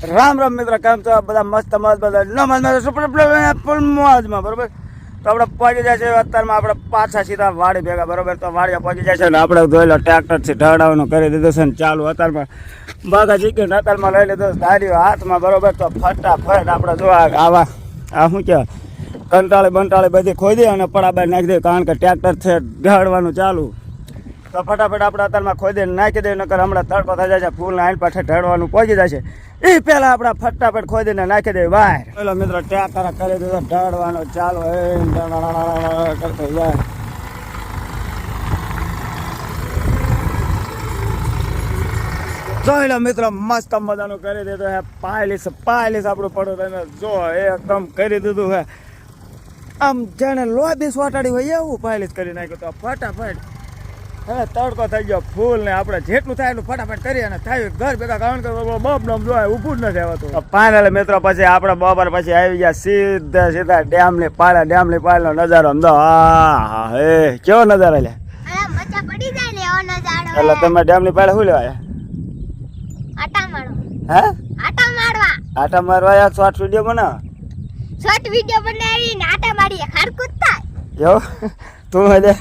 રામ રામ મિત્ર, કેમ છો બધા? મસ્ત મસ્ત બધા મોજમાં બરોબર. તો આપણે પહોંચી જાય છે અત્યારમાં આપણે પાછા સીધા વાડી ભેગા બરોબર. તો વાડીએ પહોંચી જાય છે ને આપણે જોઈ લો ટ્રેક્ટરથી ઢળાવવાનું કરી દીધું છે ને ચાલુ અત્યારમાં બાગા ચીકીને અત્યારમાં લઈ લીધું ધારીઓ હાથમાં બરોબર. તો ફટાફટ આપણે જો આવા આ શું કહેવાય કંટાળી બંટાળી બધી ખોદી અને પડાબાર નાખી દે, કારણ કે ટ્રેક્ટર છે ઢળવાનું ચાલુ. તો ફટાફટ આપણે અત્યારમાં ખોદીને નાખી દઈએ, નકર હમણાં તડકો થઈ જાય છે, ફૂલના આઈન પાછળ ઢળવાનું પહોંચી જાય છે. એ પહેલાં આપણે ફટાફટ ખોદીને નાખી દઈએ બહાર. પેલો મિત્રો ટ્રેક્ટર કરી દીધો ઢળવાનો ચાલુ કરતો જાય. જોઈ લો મિત્રો, મસ્ત મજાનું કરી દીધું હે. પાયલીસ આપણું પડો તમે જો એકદમ કરી દીધું હે. આમ જાણે લોબી સોટાડી હોય એવું પાયલીસ કરી નાખ્યું. તો ફટાફટ હવે તડકો થઈ ગયો ફૂલ ને આપણે જેટલું થાય એટલું ફટાફટ કરીએ અને થાય ઘર ભેગા, કારણ કે બપ નમ જોવાય ઊભું જ નથી આવતું. ફાઇનલ મિત્રો પછી આપણે બપોર પછી આવી ગયા સીધા ડેમની પાળનો નજારો સમજો. હા હે કેવો નજારો લે. એટલે તમે ડેમની પાળે શું લેવા આટા મારવા શોર્ટ વિડીયો બનાવીને આટા મારીએ ખારકુત થાય એવું તું હજે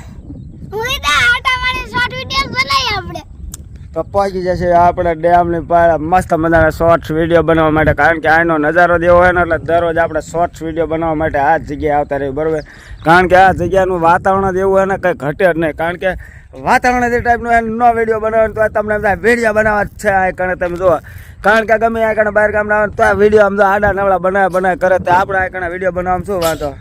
તો પહોંચી જશે આપણે ડેમની પાળે મસ્ત મજાના શોર્ટ્સ વિડીયો બનાવવા માટે, કારણ કે આનો નજારો જેવો હોય ને એટલે દરરોજ આપણે શોર્ટ્સ વિડીયો બનાવવા માટે આ જ જગ્યાએ આવતા રહ્યું બરાબર. કારણ કે આ જગ્યાનું વાતાવરણ જ એવું હોય ને કંઈ ઘટે જ નહીં, કારણ કે વાતાવરણ જે ટાઈપનું એનો વિડીયો બનાવે તો તમને વિડીયો બનાવવા જ છે આ કણે તમે જુઓ. કારણ કે ગમે આ કણે બહાર ગામના આવે તો આ વિડીયો આમ આડા નવડા બનાવે કરે તો આપણે આ કણે વિડીયો બનાવવામાં શું વાંધો.